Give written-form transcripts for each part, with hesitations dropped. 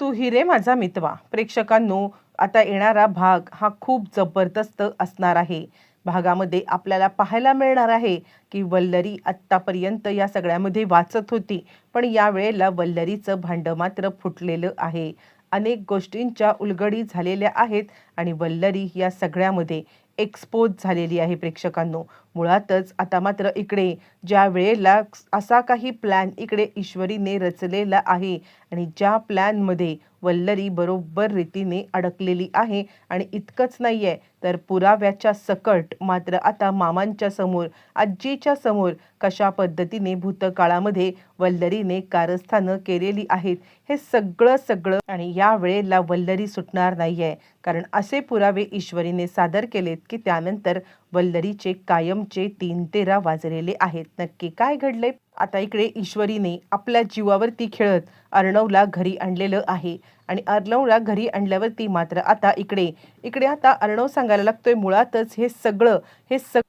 तू हिरे माझा मितवा. प्रेक्षकांनो, आता येणारा भाग हा खूप जबरदस्त असणार आहे. भागामध्ये आपल्याला पाहायला मिळणार आहे की वल्लरी आत्तापर्यंत या सगळ्यामध्ये वाचत होती, पण यावेळेला वल्लरीचं भांडं मात्र फुटलेलं आहे. अनेक गोष्टींच्या उलगडी झालेल्या आहेत आणि वल्लरी या सगळ्यामध्ये एक्सपोज झालेली आहे प्रेक्षकांनो. मुळातच आता मात्र इकडे ज्या वेळेला असा काही प्लॅन इकडे ईश्वरीने रचलेला आहे आणि ज्या प्लॅनमध्ये वल्लरी बरोबर रीतीने अडकलेली आहे आणि इतकंच नाही आहे तर पुराव्याच्या सकट मात्र आता मामांच्या समोर, आजीच्या समोर कशा पद्धतीने भूतकाळामध्ये वल्लरीने कारस्थानं केलेली आहेत हे सगळं सगळं आणि या वेळेला वल्लरी सुटणार नाहीये. कारण असे पुरावे ईश्वरीने सादर केलेत की त्यानंतर वल्लरीचे कायमचे 3-13 वाजलेले आहेत. नक्की काय घडले? आता इकडे ईश्वरीने आपल्या जीवावरती खेळत अर्णवला घरी आणलेलं आहे आणि अर्णवला घरी आणल्यावरती मात्र आता इकडे इकडे आता अर्णव सांगायला लागतोय मुळातच हे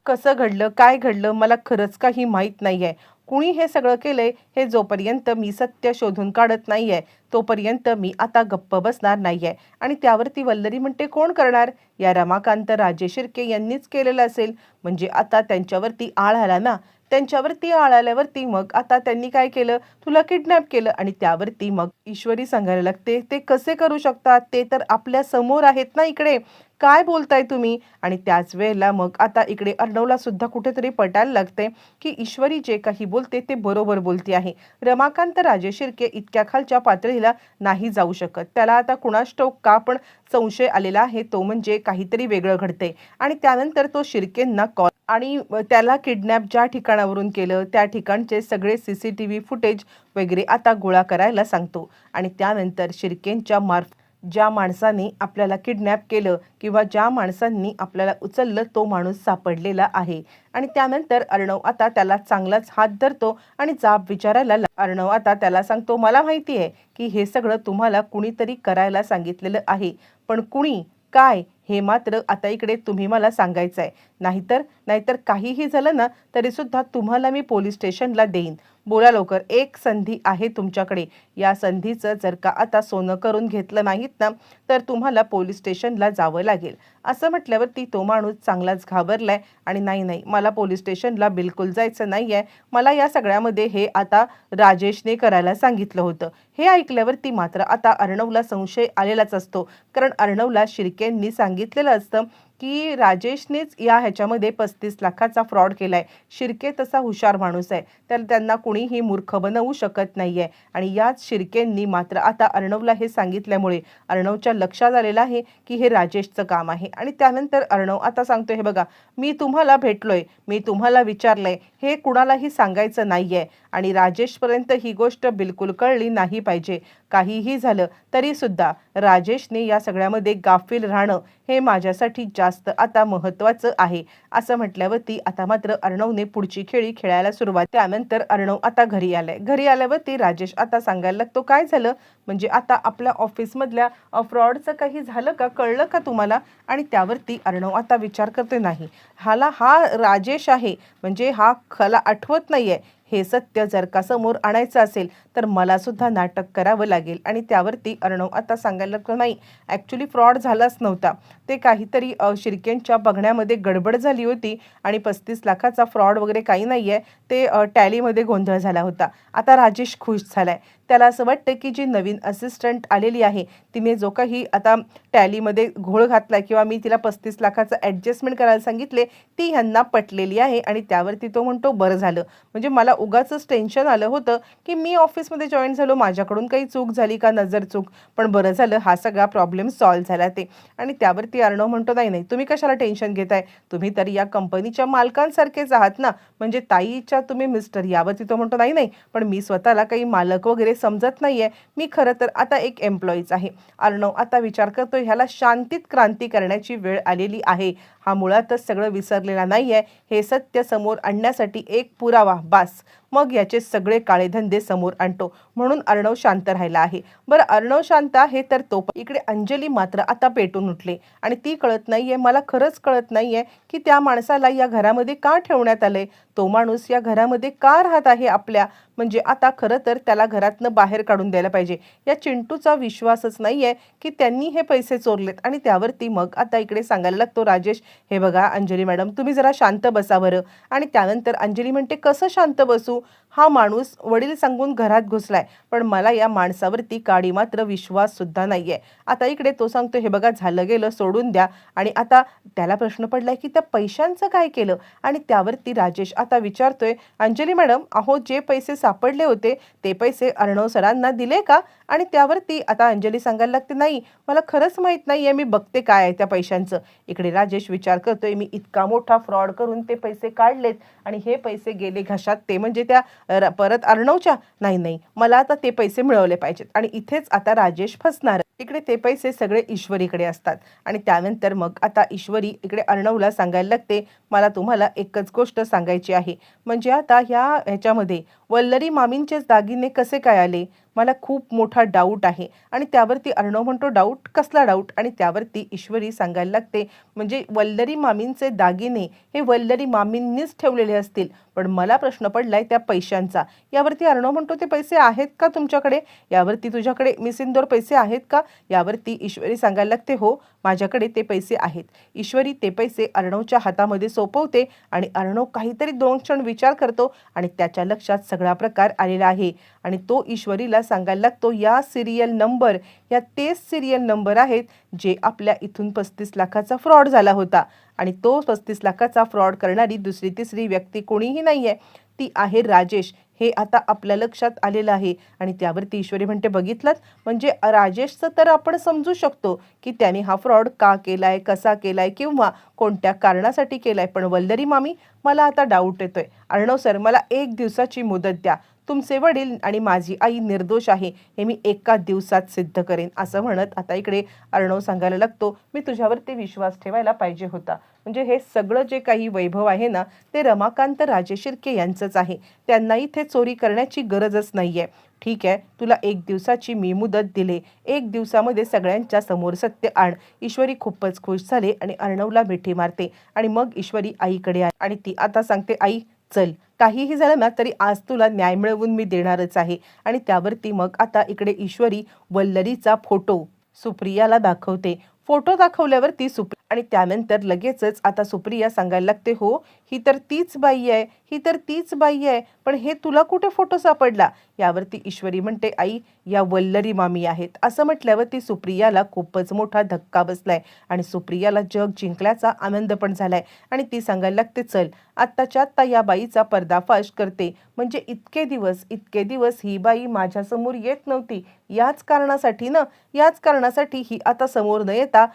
कसं घडलं, काय घडलं मला खरंच काही माहीत नाहीये. कुणी हे सगळं केलंय हे जोपर्यंत मी सत्य शोधून काढत नाहीये तोपर्यंत मी आता गप्प बसणार नाहीये. आणि त्यावरती वल्लरी म्हणते कोण करणार? या रमाकांत राजे शिर्के यांनीच केलेलं असेल. म्हणजे आता त्यांच्यावरती आळ आला ना. त्यांच्यावरती आळ आल्यावरती मग आता त्यांनी काय केलं? तुला किडनॅप केलं. आणि त्यावरती मग ईश्वरी सांगायला लागते ते कसे करू शकतात? ते तर आपल्या समोर आहेत ना इकडे. काय बोलताय तुम्ही? आणि त्याच वेळेला मग आता इकडे अर्णवला सुद्धा कुठेतरी पटायला लागते की ईश्वरी जे काही बोलते ते बरोबर बोलते आहे. रमाकांत राजे शिर्के इतक्या खालच्या पातळीला नाही जाऊ शकत. त्याला आता कुणास ठाऊक का पण संशय आलेला आहे, तो म्हणजे काहीतरी वेगळं घडते. आणि त्यानंतर तो शिर्केंना कॉल आणि त्याला किडनॅप ज्या ठिकाणावरून केलं त्या ठिकाणचे सगळे CCTV फुटेज वगैरे आता गोळा करायला सांगतो. आणि त्यानंतर शिर्केंच्या ज्या माणसाने आपल्याला किडनॅप केलं किंवा ज्या माणसांनी आपल्याला उचललं तो माणूस सापडलेला आहे. आणि त्यानंतर अर्णव आता त्याला चांगलाच हात धरतो आणि जाब विचारायला अर्णव आता त्याला सांगतो मला माहिती आहे की हे सगळं तुम्हाला कुणीतरी करायला सांगितलेलं आहे, पण कुणी, काय हे मात्र आता इकडे तुम्ही मला सांगायचं आहे. नाहीतर काहीही झालं ना तरी सुद्धा तुम्हाला मी पोलीस स्टेशनला देईन. बोला लवकर, एक संधी आहे तुमच्याकडे. या संधीचं जर का आता सोनं करून घेतलं नाहीत ना तर तुम्हाला पोलीस स्टेशनला जावं लागेल. असं म्हटल्यावरती तो माणूस चांगलाच घाबरलाय आणि नाही मला पोलीस स्टेशनला बिलकुल जायचं नाहीये. मला या सगळ्यामध्ये हे आता राजेशने करायला सांगितलं होतं. हे ऐकल्यावरती मात्र आता अर्णवला संशय आलेलाच असतो. कारण अर्णवला शिर्केंनी सांगितलेलं असतं की राजेशनेच ह्याच्यामध्ये 35 लाखाचा फ्रॉड केलाय. शिर्के तसा हुशार माणूस आहे, तर त्यांना कुणीही मूर्ख बनवू शकत नाहीये. आणि याच शिर्केंनी मात्र आता अर्णवला हे सांगितल्यामुळे अर्णवच्या लक्षात आलेलं आहे की हे राजेशचं काम आहे. आणि त्यानंतर अर्णव आता सांगतोय हे बघा, मी तुम्हाला भेटलोय, मी तुम्हाला विचारलंय, हे कुणालाही सांगायचं नाहीये आणि राजेशपर्यंत ही गोष्ट बिलकुल कळली नाही पाहिजे. काहीही झालं तरी सुद्धा राजेशने या सगळ्यामध्ये गाफील राहणं हे माझ्यासाठी जास्त आता महत्त्वाचं आहे. असं म्हटल्यावरती आता मात्र अर्णवने पुढची खेळी खेळायला सुरुवात. त्यानंतर अर्णव आता घरी आलाय. घरी आल्यावरती राजेश आता सांगायला लागतो काय झालं? म्हणजे आता आपल्या ऑफिसमधल्या फ्रॉडचं काही झालं का? कळलं का तुम्हाला? आणि त्यावरती अर्णव आता विचार करते नाही, हा राजेश आहे म्हणजे ह्याला आठवत नाहीये. हे सत्य जर का समोर आणायचं असेल तर मला सुद्धा नाटक करावं लागेल. आणि त्यावरती अर्णव आता सांगायला लागतो नाही, ॲक्च्युली फ्रॉड झालाच नव्हता. ते काहीतरी शिर्केंच्या बघण्यामध्ये गडबड झाली होती आणि 35 लाखाचा फ्रॉड वगैरे काही नाही आहे. ते टॅलीमध्ये गोंधळ झाला होता. आता राजेश खुश झालाय. त्याला असं वाटतं की जी नवीन असिस्टंट आलेली आहे तिने जो काही आता टॅलीमध्ये घोळ घातला किंवा मी तिला 35 लाखाचं ॲडजस्टमेंट करायला सांगितले ती ह्यांना पटलेली आहे. आणि त्यावरती तो म्हणतो बरं झालं, म्हणजे मला उगाचच टेन्शन आलं होतं की मी ऑफिसमध्ये जॉईन झालो, माझ्याकडून काही चूक झाली का, नजर चूक, पण बरं झालं हा सगळा प्रॉब्लेम सॉल्व्ह झाला ते. आणि त्यावरती अर्णव म्हणतो नाही तुम्ही कशाला टेन्शन घेताय, तुम्ही तरी या कंपनीच्या मालकांसारखेच आहात ना, म्हणजे ताईच्या तुम्ही मिस्टर. यावरती तो म्हणतो नाही पण मी स्वतःला काही मालक वगैरे समजत नाहीये, मी खरं तर आता एक एम्प्लॉईज आहे. अर्णव आता विचार करतोय ह्याला शांतीत क्रांती करण्याची वेळ आलेली आहे. हा मुळातच सगळं विसरलेला नाहीये. हे सत्य समोर आणण्यासाठी एक पुरावा बास, मग याचे सगळे काळे धंदे समोर आणतो. म्हणून अर्णव शांत राहिला आहे. बरं, अर्णव शांत आहे तर तो इकडे अंजली मात्र आता पेटून उठले आणि ती कळत नाहीये, मला खरंच कळत नाहीये की त्या माणसाला या घरामध्ये का ठेवण्यात आलंय, तो माणूस या घरामध्ये का राहत आहे आपल्या, म्हणजे आता खरं तर त्याला घरातनं बाहेर काढून द्यायला पाहिजे. या चिंटूचा विश्वासच नाहीये की त्यांनी हे पैसे चोरलेत. आणि त्यावरती मग आता इकडे सांगायला लागतो राजेश, हे बघा अंजली मॅडम, तुम्ही जरा शांत बसा बरं. आणि त्यानंतर अंजली म्हणते, कसं शांत बसू, हा माणूस वडील सांगून घरात घुसलाय, पण मला या माणसावरती काडी मात्र विश्वास सुद्धा नाहीये. आता इकडे तो सांगतो, हे बघा झालं गेलं सोडून द्या. आणि आता त्याला प्रश्न पडलाय की त्या पैशांचं काय केलं. आणि त्यावरती राजेश आता विचारतोय, अंजली मॅडम, अहो जे पैसे सापडले होते ते पैसे अर्णव सरांना दिले का. आणि त्यावरती आता अंजली सांगायला लागते, नाही मला खरंच माहीत नाहीये, मी बघते काय आहे त्या पैशांचं. इकडे राजेश विचार करतोय, मी इतका मोठा फ्रॉड करून ते पैसे काढलेत आणि हे पैसे गेले घशात, ते म्हणजे त्या परत अर्णवच्या, नाही, मला आता ते पैसे मिळवले पाहिजेत. आणि इथेच आता राजेश फसणार. इकडे ते पैसे सगळे ईश्वरीकडे असतात. आणि त्यानंतर मग आता ईश्वरी इकडे अर्णवला सांगायला लागते, मला तुम्हाला एकच गोष्ट सांगायची आहे, म्हणजे आता ह्याच्यामध्ये वल्लरी मामींचेच दागिने कसे काय आले, मला खूप मोठा डाऊट आहे. आणि त्यावरती अर्णव म्हणतो, डाऊट, कसला डाऊट. आणि त्यावरती ईश्वरी सांगायला लागते, म्हणजे वल्लरी मामींचे दागिने हे वल्लरी मामींनीच ठेवलेले असतील, पण मला प्रश्न पडलाय त्या पैशांचा. यावरती अर्णव म्हणतो, ते पैसे आहेत का तुमच्याकडे, यावरती तुझ्याकडे मिसिंदोर पैसे आहेत का. यावरती ईश्वरी सांगायला लागते, हो माझ्याकडे ते पैसे आहेत. ईश्वरी ते पैसे अर्णवच्या हातामध्ये सोपवते आणि अर्णव काहीतरी 2 क्षण विचार करतो आणि त्याच्या लक्षात सगळा प्रकार आलेला आहे. आणि तो ईश्वरीला सांगायला लागतो, या सिरियल नंबर, या तेच सिरियल नंबर आहेत जे आपल्या इथून 35 लाखाचा फ्रॉड झाला होता. आणि तो 35 लाखाचा फ्रॉड करणारी दुसरी तिसरी व्यक्ती कोणीही नाहीये, ती आहे राजेश. हे आता आपल्या लक्षात आलेलं आहे. आणि त्यावरती ईश्वरी म्हणते, बघितलं, म्हणजे राजेशचं तर आपण समजू शकतो की त्याने हा फ्रॉड का केलाय, कसा केलाय किंवा कोणत्या कारणासाठी केलाय, पण वल्लरी मामी, मला आता डाऊट येतोय. अर्णव सर, मला 1 दिवसाची मुदत द्या, तुमचे वडील आणि माझी आई निर्दोष आहे हे मी एका दिवसात सिद्ध करेन. असं म्हणत आता इकडे अर्णव सांगायला लागतो, मी तुझ्यावरती विश्वास ठेवायला पाहिजे होता, म्हणजे हे सगळं जे काही वैभव आहे ना, ते रमाकांत राजे शिर्के यांचंच आहे, त्यांना इथे चोरी करण्याची गरजच नाहीये. ठीक आहे, तुला 1 दिवसाची मी मुदत दिले, 1 दिवसामध्ये सगळ्यांच्या समोर सत्य आण. ईश्वरी खूपच खुश झाले आणि अर्णवला मिठी मारते. आणि मग ईश्वरी आईकडे आली आणि ती आता सांगते, आई चल, काहीही झालं ना तरी आज तुला न्याय मिळवून मी देणारच आहे. आणि त्यावरती मग आता इकडे ईश्वरी वल्लरीचा फोटो सुप्रियाला दाखवते. फोटो दाखवल्यावरती आणि त्यानंतर लगेचच आता सुप्रिया सांगायला लागते, हो ही तर तीच बाई आहे, ही तर तीच बाई आहे, पण हे तुला कुठे फोटो सापडला. यावरती ईश्वरी म्हणते, आई या वल्लरी मामी आहेत. असं म्हटल्यावरती सुप्रियाला खूपच मोठा धक्का बसलाय आणि सुप्रियाला जग जिंकल्याचा आनंद पण झालाय. आणि ती सांगायला लागते, चल आत्ताच्या आत्ता या बाईचा पर्दाफाश करते, म्हणजे इतके दिवस ही बाई माझ्यासमोर येत नव्हती, याच कारणासाठी ही आता समोर न येता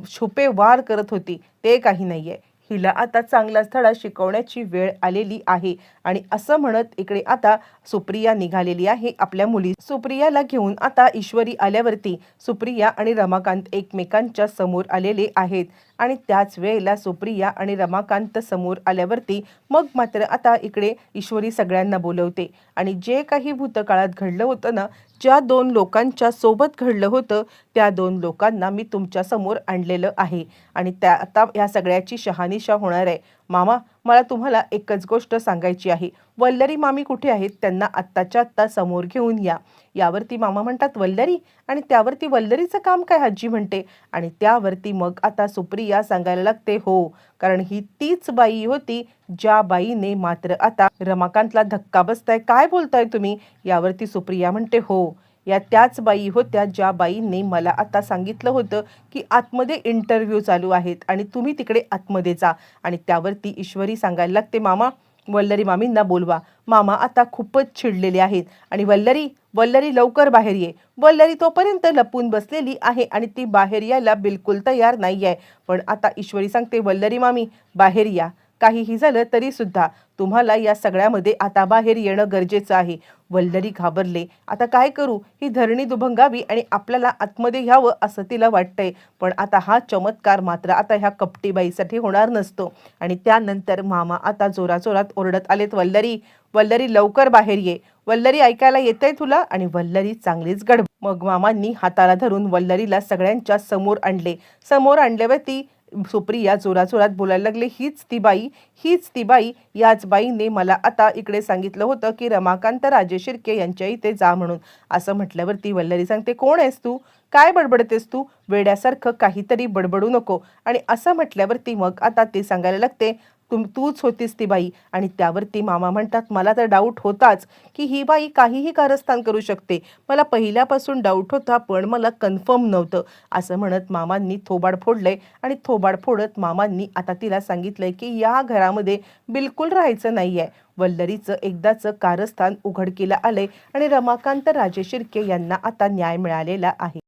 छुपे वार करत होती, ते काही नाहीये, हिला आता चांगलाच धडा शिकवण्याची वेळ आलेली आहे. आणि असं म्हणत इकडे आता सुप्रिया निघालेली आहे आपल्या मुली. सुप्रियाला घेऊन आता ईश्वरी आल्यावरती सुप्रिया आणि रमाकांत एकमेकांच्या समोर आलेले आहेत. आणि त्याच वेळेला सुप्रिया आणि रमाकांत समोर आल्यावरती मग मात्र आता इकडे ईश्वरी सगळ्यांना बोलवते आणि जे काही भूतकाळात घडलं होतं ना, ज्या 2 लोकांच्या सोबत घडलं होतं, त्या 2 लोकांना मी तुमच्या समोर आणलेलं आहे आणि त्या आता या सगळ्याची शहानिशा होणार आहे. मामा, मला तुम्हाला एकच गोष्ट सांगायची आहे, वल्लरी मामी कुठे आहेत, त्यांना आत्ताच्या आत्ता समोर घेऊन या. यावरती मामा म्हणतात, वल्लरी. आणि त्यावरती वल्लरीचं काम काय, आजी म्हणते. आणि त्यावरती मग आता सुप्रिया सांगायला लागते, हो, कारण ही तीच बाई होती ज्या बाईने मात्र आता रमाकांतला धक्का बसताय, काय बोलताय तुम्ही. यावरती सुप्रिया म्हणते, हो, या त्याच बाई होत्या ज्या बाईंनी मला आता सांगितलं होतं की आतमध्ये इंटरव्ह्यू चालू आहेत आणि तुम्ही तिकडे आतमध्ये जा. आणि त्यावरती ईश्वरी सांगायला लागते, मामा वल्लरी मामींना बोलवा. मामा आता खूपच चिडलेले आहेत आणि वल्लरी लवकर बाहेर ये. वल्लरी तोपर्यंत लपून बसलेली आहे आणि ती बाहेर यायला बिलकुल तयार नाही आहे. पण आता ईश्वरी सांगते, वल्लरी मामी बाहेर या, काहीही झालं तरी सुद्धा तुम्हाला या सगळ्यामध्ये आता बाहेर येणं गरजेचं आहे. वल्लरी घाबरले. आता काय करू? ही धरणी दुभंगावी आणि आपल्याला आतमध्ये घ्यावं असं तिला वाटतंय. पण आता हा चमत्कार मात्र आता ह्या कपटी बाईसाठी होणार नसतो. आणि त्यानंतर मामा आता जोराजोरात ओरडत आलेत, वल्लरी, वल्लरी लवकर बाहेर ये. वल्लरी ऐकायला येतंय तुला? आणि वल्लरी चांगलीच गडबड. मग मामांनी हाताला धरून वल्लरीला सगळ्यांच्या समोर आणले. समोर आणल्यावर ती सुप्रिया जोराजोरात बोलायला लागले, हीच ती बाई, हीच ती बाई. याच बाईने मला आता इकडे सांगितलं होतं की रमाकांत राजे शिर्के यांच्या इथे जा म्हणून. असं म्हटल्यावरती वल्लरी सांगते, कोण आहेस तू? काय बडबडतेस तू? वेड्यासारखं काहीतरी बडबडू नको. आणि असं म्हटल्यावरती मग आता ते सांगायला लागते, तूच होतीस ती बाई. आणि त्यावरती मामा म्हणतात, मला तर डाऊट होताच की ही बाई काहीही कारस्थान करू शकते. मला पहिल्यापासून डाऊट होता, पण मला कन्फर्म नव्हतं. असं म्हणत मामांनी थोबाड फोडलंय. आणि थोबाड फोडत मामांनी आता तिला सांगितलंय की या घरामध्ये बिलकुल राहायचं नाहीये. वल्लरीचं एकदाचं कारस्थान उघडकीला आलंय आणि रमाकांत राजे शिर्के यांना आता न्याय मिळालेला आहे.